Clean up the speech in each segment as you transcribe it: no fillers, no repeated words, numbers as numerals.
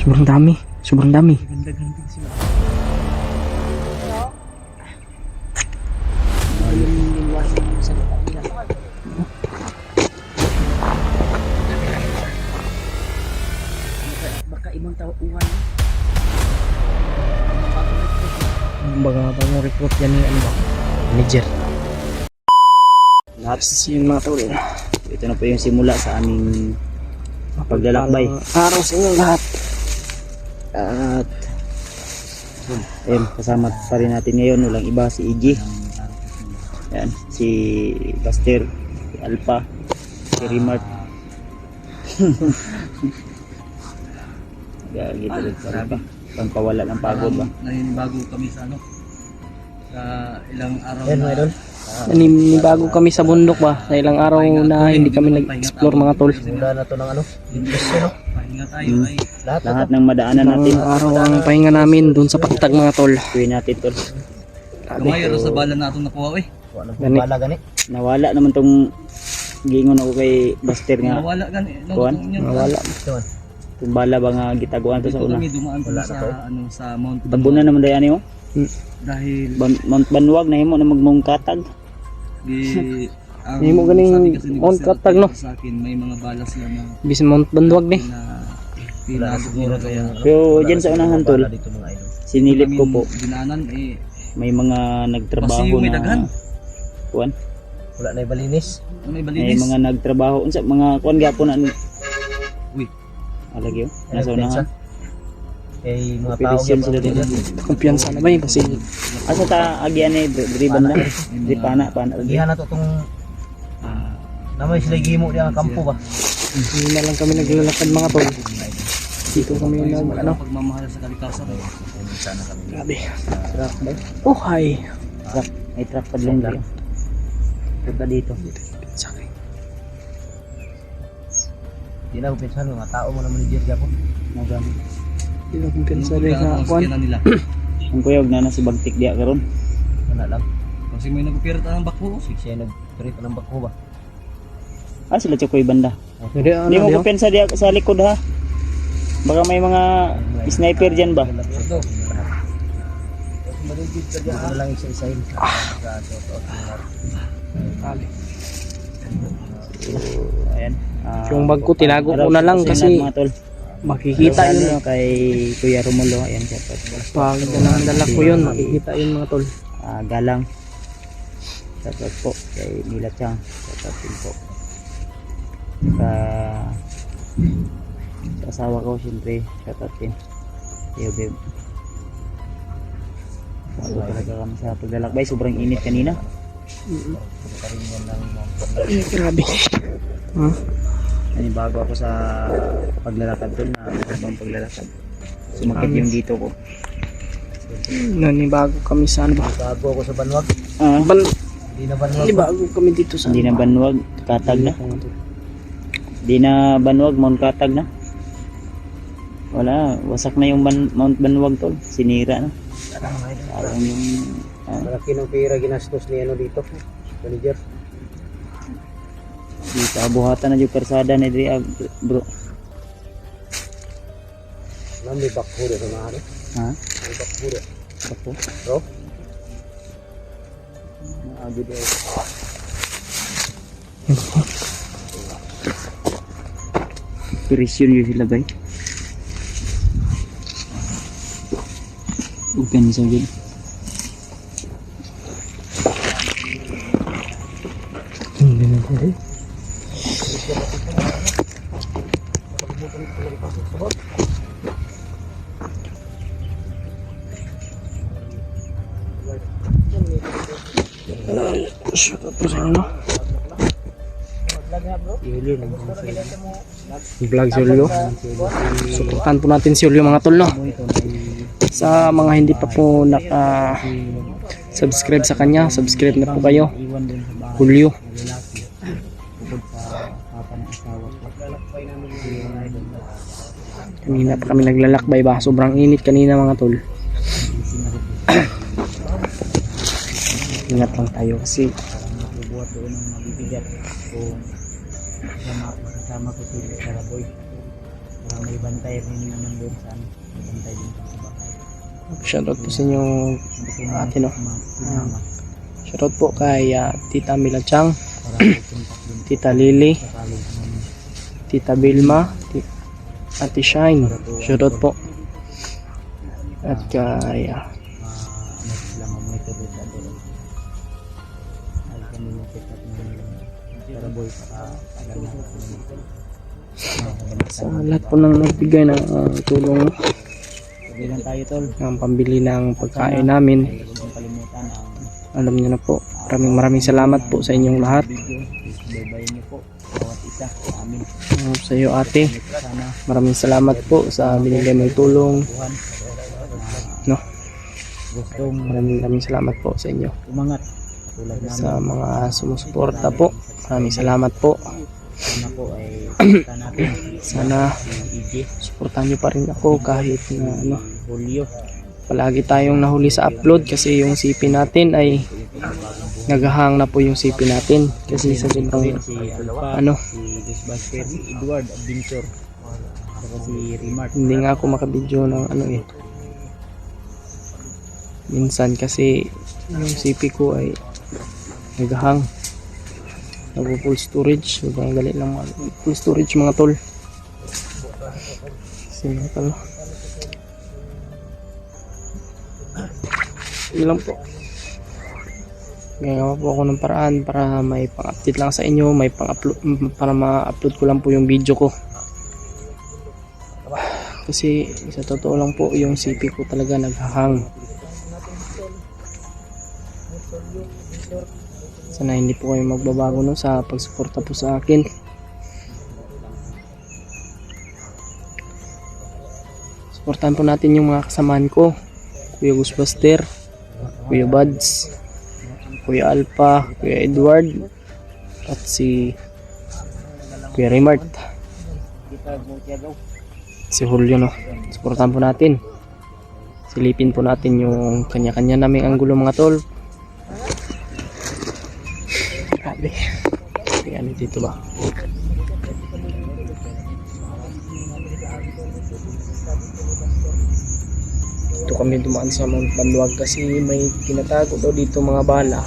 Sobrang dami. Sobrang dami. Ganda-ganda sila. Baka ibang tauhan. Bagong recruit yan ni ano ba? Manager. Lahat Yun mga tol. ito na po yung simula sa aming paglalakbay. Araw sa inyo lahat. At ayun, kasama pa rin natin ngayon, walang iba, si Iggy, yan, si Buster, si Alpha, si Rimart. Gagito rin sa rin ba? Pangpawala ng pagod ba? Naninibago kami sa ano, sa ilang araw Ayun, na idol. Bago kami sa bundok ba? Sa ilang araw na hindi kami nag-explore mga tol. Mula na to ng ano? Invest no? pahinga tayo ay Lahat ng madaanan natin. Ilang araw ang pahinga namin dun sa patag mga tol. Gawin natin tol. kamayro sa bala na itong nakuha eh. Gani. Gani. Nawala naman tong gingon ako kay Buster nga. Nawala gan Kuwan? Nawala. Kung bala ba nga gitaguan to Dito sa una. kami dumaan kami sa ano sa Mount Tabunan naman dayani mo. dahil Mount Banwag na himo na magmungkatag. ang Hindi mo ganing sabi kasi ni Mount Buster Katag, no? sa akin may mga bala sila na Bis Mount Banduag ni. siguro kaya Pero diyan sa unahan tol, sinilip ko po, dinaanan eh may mga nagtrabaho Basiyo, may daghan. na kuan. Wala na ibalinis. may May balinis. mga nagtrabaho unsa mga kuan gyapon na Uy, alagyo nasa unahan. Kay mga tao Operasyon sila din. Kumpiyansa na ba yun? Kasi Asa ta agyan ni driban na. Di pana lagi. Gihan na to tong namay sila gimo di ang kampo ba. hindi na lang kami naglalakad mga tol. Dito kami nag ano. pagmamahal sa kalikasan. Grabe. Truck ba? Oh hi. Truck. May truck pa lang dito. Punta dito. Sa akin. Di na ko pinsan mga tao mo naman ni Jerry po. Nagam. Hindi na kumpiyansa rin sa Ang kwan. sakyanan nila. Ang kuyog na si Bagtik diya karon. Ana lang. Kasi may nagpirata ng bakbo. Siya nag-trip ng bako ba. Ah sila Chokoy banda. Hindi ano Hindi mo diyo? ko pensa diya sa likod ha. Baka may mga sniper diyan ba? Ito. Maligid ka diyan. Ano lang isa-isahin. Grabe. So, ayan. Yung bag ko tinago ko na lang kasi mga tol. makikita Ano, yun. kay Kuya Romulo, ayan siya po. Pag dala ko yun, makikita yun mga tol. Galang. Shoutout po kay Mila Chang. Shoutout din po. Sa asawa ko siyempre, shoutout din. Yo babe. Bago talaga kami sa paglalakbay, sobrang init kanina. Grabe. Huh? Bago ako sa paglalakad doon na ibang paglalakad. Sumakit yung dito ko. Nanibago kami sa ano ba? Bago ako sa banwag. Di na banwag. Nanibago kami dito sa Hindi na Banwag, Katag na. Hindi na Banwag, Mount Katag na. Wala, wasak na yung Mount Banwag tol. Sinira na. Parang yung Malaki ng pera ginastos ni ano dito. Manager. dito abuhatan na yung persada ni Dria bro. May bakho do sa mahal. Ha? May bakho do. Ako? Bro. Naagod eh. Operasyon yung sila bay. Bukan sa gid. Hindi na po eh. Shout out po sa inyo. Vlog si Julio. Suportahan po natin si Julio mga tol no. Sa mga hindi pa po naka subscribe sa kanya, subscribe na po kayo. Iwan din sa bahay. Julio. Bukod sa papa ng asawa ko. Kanina pa kami naglalakbay ba? Sobrang init kanina mga tol. Ingat lang tayo kasi Magbubuhat doon ng mabibigat kung kasama ko si Saraboy. May bantay rin naman doon sa ano. May bantay din sa bahay. Shoutout po sa inyong Hindi ko ate, no? sinama. Shoutout po kay Tita Mila Chang, Para contact din Tita Lily, sakali naman. Tita Vilma, Ate Shine. Shoutout po. At kay Ano sila mamonitor din sa doon. Ay kami mo set up ng para boy saka alam na sa lahat po ng nagbigay ng tulong Sabi lang tayo tol. ng pambili ng pagkain namin. Ay huwag mong kalimutan ang Alam niyo na po. Maraming salamat po sa inyong lahat. video. Baybayin niyo po bawat isa sa amin. Sa iyo ate, Sana maraming salamat po sa binigay mong tulong. Tuhan No? gustong Maraming salamat po sa inyo. umangat tulad namin. Sa mga sumusuporta po. Maraming salamat po. Sana po ay kita natin Sana si EJ, suportahan niyo pa rin ako kahit na ano, Julio. palagi tayong nahuli sa upload kasi yung CP natin ay naghahang na po yung CP natin kasi sa sobrang Si Alpha, ano, si Ghostbuster, si Edward Adventure, saka si Remart. hindi nga ako makabidyo ng ano eh. Minsan kasi yung CP ko ay naghahang, nag-full storage, sobrang dali lang full storage mga tol. Kasi mga tol, yun lang po. Gagawa po ako ng paraan para may pang-update lang sa inyo, may pang-upload, para ma-upload ko lang po yung video ko. Kasi sa totoo lang po yung CP ko talaga naghahang. Sana hindi po kayo magbabago no sa pagsuporta po sa akin. Suportahan po natin yung mga kasamahan ko. Kuya Ghostbuster, Kuya Buds, Kuya Alpha, Kuya Edward, at si Kuya Remart, si Julio no. Suportahan po natin. Silipin po natin yung kanya-kanya naming anggulo mga tol. Grabe. Ano dito ba? Dito kami dumaan sa Mount Banluag kasi may tinatago daw dito mga bala.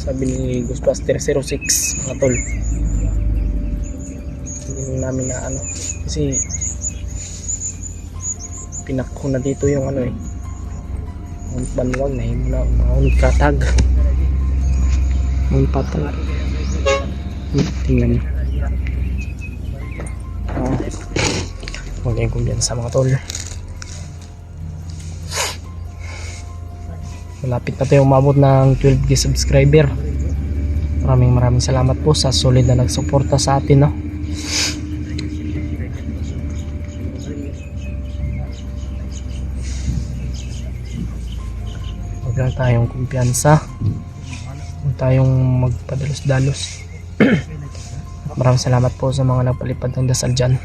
Sabi ni Ghostbuster 06 mga tol. Hindi namin na ano kasi pinakko na dito yung ano eh, Mount Banluag na himo na Mount Katag, Mount Patag. Tingnan nyo. Magiging kumbiyansa mga tol. Malapit na tayo umabot ng 12k subscriber. Maraming salamat po sa solid na nagsuporta sa atin no. Huwag lang tayong kumpiyansa, huwag tayong magpadalos-dalos. Maraming salamat po sa mga nagpalipad ng dasal dyan.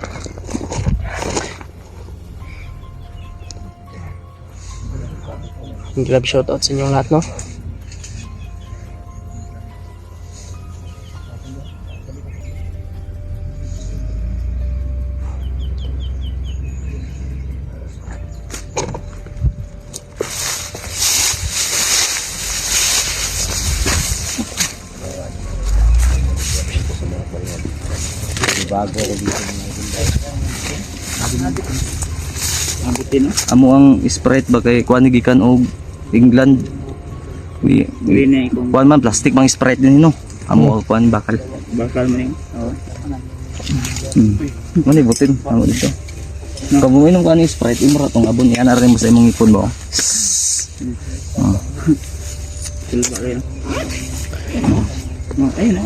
Grab shoutout sa inyong lahat no. Bago ako dito mga abutin no? Amo ang Sprite ba kay kuan gikan og England. Hindi na ikong Kuan man plastic mang Sprite din no. Amo kuan bakal. bakal mo rin. Oo. Mani butin amo dito. Kamu inom ka ni Sprite imra tong abon yan rin mo sa imong ipon ba. Silba rin. No, ayun na.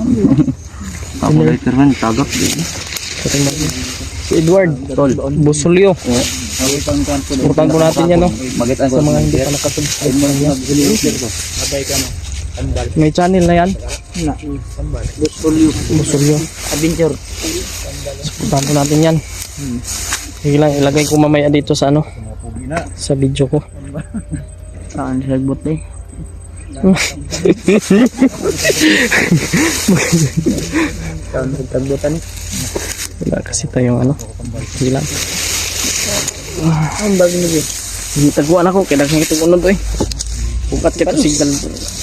Ako later man tagak din. Si Edward Busulyo. Suportahan po natin yan no. Magitan Sa mga hindi pa nakasubscribe mo niya. May channel na yan. Busulyo Adventure. Suportahan po natin yan. Sige lang, ilagay ko mamaya dito sa ano, sa video ko. Saan siya nagbot eh? Saan nagtagbutan eh? Wala kasi tayong ano. Sige lang. Ang bago nito. Taguan ako, kaya nagkakitong unod eh. Bukat ka to signal.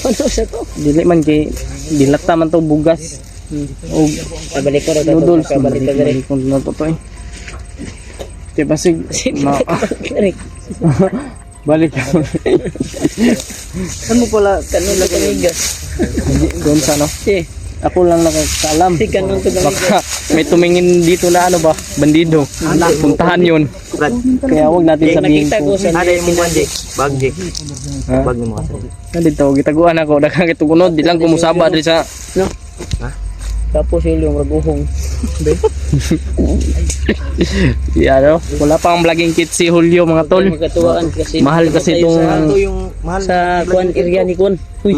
Ano sa to? Dili man kay dilata man to bugas. O Kabalik ko rin. noodles. Kabalik ka rin. Kung na to eh. Kaya basig. Balik ka. Ano pala? Kanula kamigas. Doon sa ano. Ako lang nakakaalam. Kanun to Baka may tumingin dito na ano ba, bandido. Puntahan yun. Kaya wag natin sabihin Nakita ko kung sa Ada yung mga Jake. Bag Jake. ha? Bag mo kasi. Dito, gitaguan ako. Nakakitugunod. Di lang kumusaba dito sa... Tapos yung raguhong. Ano? Wala pang vlogging kit si Julio mga tol. Magkatuwaan kasi. Mahal kasi itong... Ito yung mahal. Sa kuan area ni Kuan. Uy,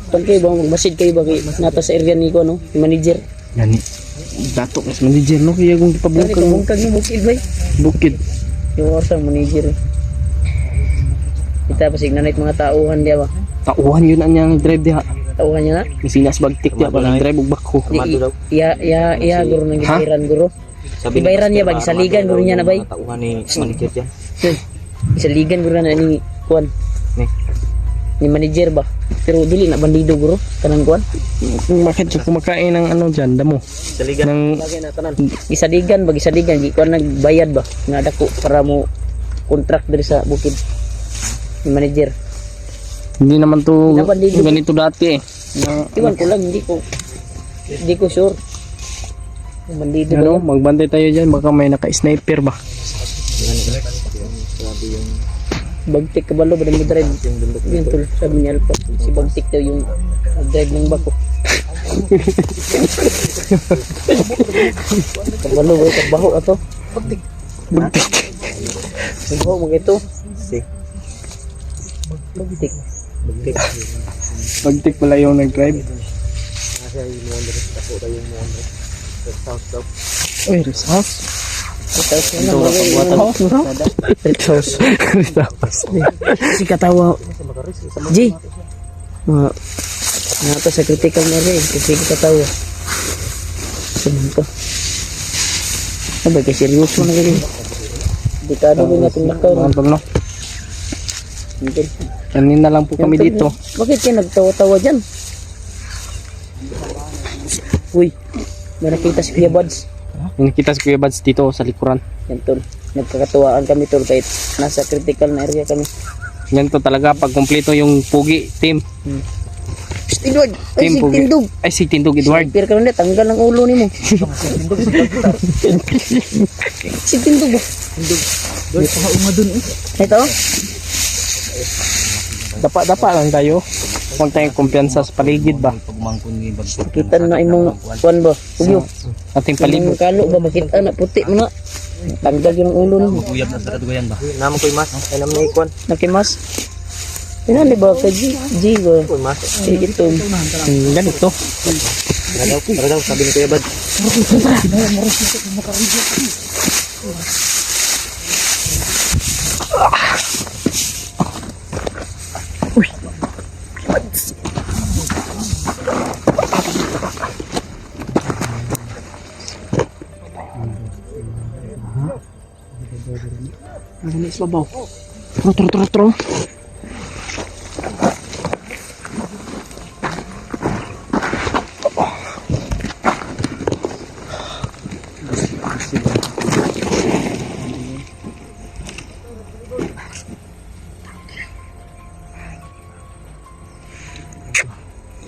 kuan kayo bang magbasid kayo ba? Nata sa area ni Kuan, no? Yung manager. Gani. Dato mas manager no. Kaya kung Kani ipabungkang kabungkag ni Bukid ba? bukid. Yung oras ang manager. Kita pasig nanay mga tauhan dia ba? Tauhan yun ang niyang drive diha. Tauhan niya na. Misinas bagtik diha pa drive og bako. Iya guru nang Ha? gibayran guru. Ibayran niya ba gisaligan guru niya na bay? Tauhan ni manager dyan. Gisaligan guru na ni Kuan. Ni. Ni manager ba? Pero dili na bandido guru kanang Kuan. Kung makita kumakain ng ano dyan, damo. Saligan. Ng Lagay na tanan. Gisaligan ba gisaligan di Kuan nagbayad ba? Nga dako para mo contract diri sa bukid. Ni manager. hindi naman to Nabandido. ganito dati eh. Na, Iwan ko lang hindi ko sure. Yung bandido ba? ano, magbantay tayo dyan. Baka may naka-sniper ba? Bagtik kabalo ba nang drive? Yun tol, sabi niya Alpa. Si Bagtik daw yung drive ng bako. Kabalo ba kabaho ato? Bagtik. Kabaho mo ito. Si. Bagtik. Bagtik pala yung nag-drive. Uy, rest house. Tapos na Red House. Si Katawa. G. Mga nata sa critical na rin. Kasi Katawa. Sabi ko. Sabay kay seryoso na ganun. Dekado ko nga tinakaw. Mga tol, no? Kanina lang po kami dito. Bakit kayo nagtawa-tawa dyan? Uy, may nakita si Kuya Buds. Yung nakita si Kuya Bads dito sa likuran. Yan tol, nagkakatuwaan kami tol kahit nasa critical na area kami. Yan to talaga pag kumpleto yung Pugi team. Edward, ay Team si Pugi. Tindog. Ay si Tindog Edward. Pero ka na, tanggal ang ulo ni mo. Si Tindog ba? Tindog. Ito? Dapa lang tayo. Huwag tayong kumpiyansa sa paligid ba? Pagmangkon ni bag. Kita na imong kuan ba? Ugyo. Ating palibot. Imong kalo ba makita na puti mo na. Tanggal yung ulo ni mo. Uyab na sa dugayan ba? Naman ko yung mas. Ay naman na ikon. Nakimas. Pinali ba ka G? G ba? Ko yung mas. Ito. Ganito. Tara daw. Sabi ni Kuya Bad. Ano sa babaw? Tro.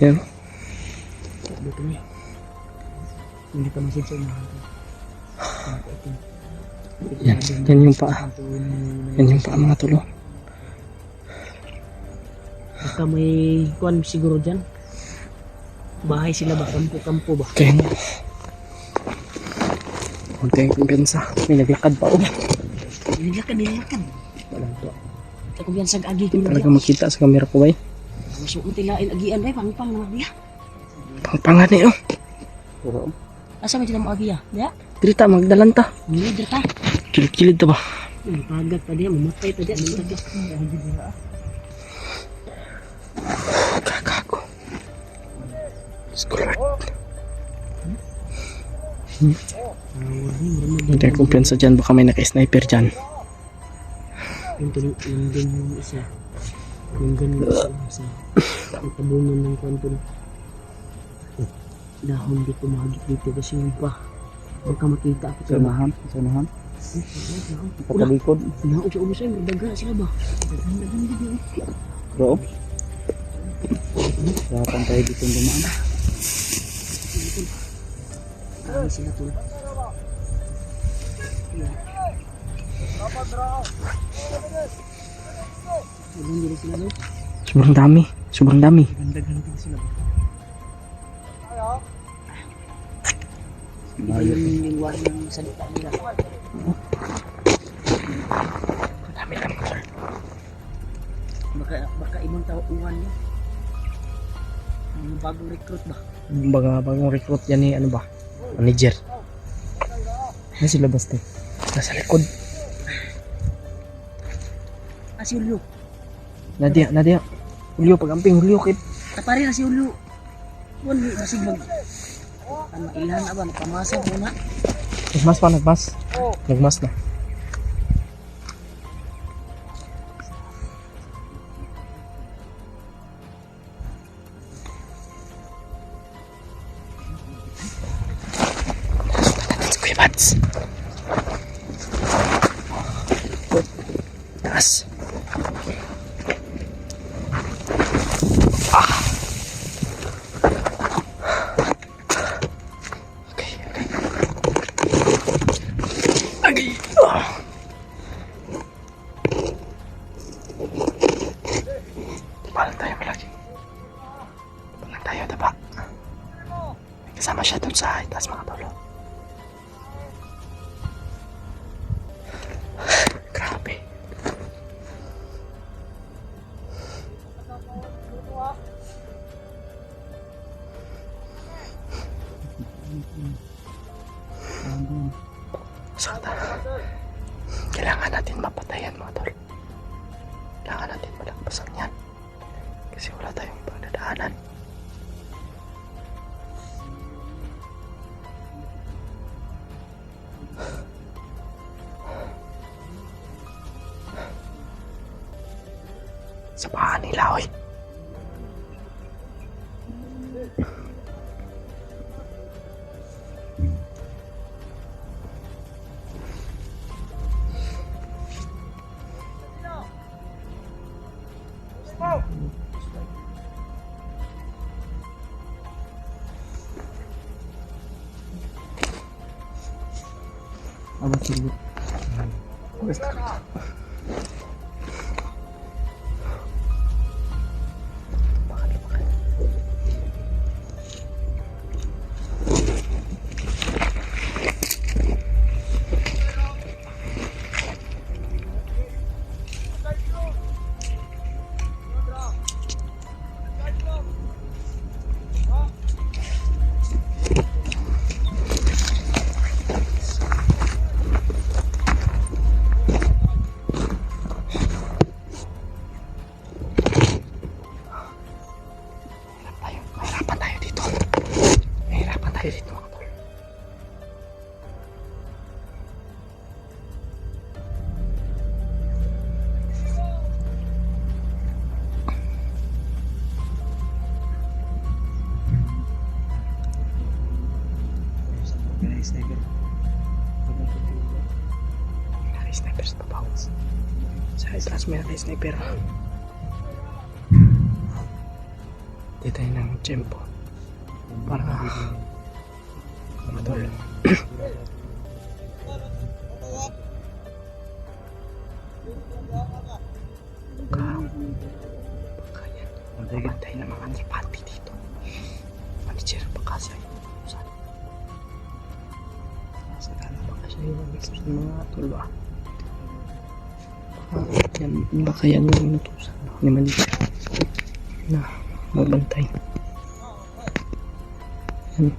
Yan. Yan yung paa. Yan yung paa mga tulo. Baka may kuan siguro dyan. Bahay sila ba? Kampo-kampo ba? Kaya nga. Huwag tayong kumpiyansa. May naglakad pa. Nilakad. Walang to. Ako yan sa agi ko Talaga makita sa kamera ko ba eh. Masuk utilain agian bay pang na dia. Pangpangan eh oh. Asa man sila mo agi ya? Ya. Dirita magdalanta. Ni dita. Kilid-kilid ta ba? Pagag pa dia, mamatay pa dia. Kakago. Scholar. Hindi tayo kumpiyansa dyan. Baka may naka-sniper dyan. Yung din yung isa. Yung ganun isa. Itabunan ng kanto na. Dahon di kumagit dito kasi yung pa. Baka makita ako Sa unahan. Sa unahan. Pagkalikod. Naog sa ulo sa'yo. Daga sila ba? Dagan dito. Bro. Dapat tayo dito dumaan. Dami sila to. Dagan dito sila no? Sobrang dami. Sobrang dami. Dagan dito sila ba? Iba Malayo. yung lingwahe ng salita nila. Dami lang sir. Baka ibang tauhan niya. Ang bagong recruit ba? Bagong recruit yan ni ano ba? Manager. Ano sila basta? Nasa likod. Si Julio. Nadia. Julio, pag-amping Julio kit. Tapari na si Julio. Wala masig mag... Ano, ilan na ba? Napamasa ko na. Nagmas pa, nagmas. Nagmas na. Let's go, Bats. Taas. Agay. Palang tayo malaki. Palang tayo, diba? May kasama siya dun sa itaas mga tolo. Grabe. Sakta. Kailangan natin mapatayan mga tol. Kailangan natin malagpasan yan. Kasi wala tayong pagdadaanan. Sa paa nila, oy. Abang sila. Mahirapan tayo dito mga tol. Sniper sa babaw. Sa islas may sniper. Di tayo ng tempo para matulog. Pagkaya ng mga trapante dito. Manager baka siya yung saan. Sa gana baka siya yung mga tulba. Baka yan yung inutusan ni manager na magbantay. Yan.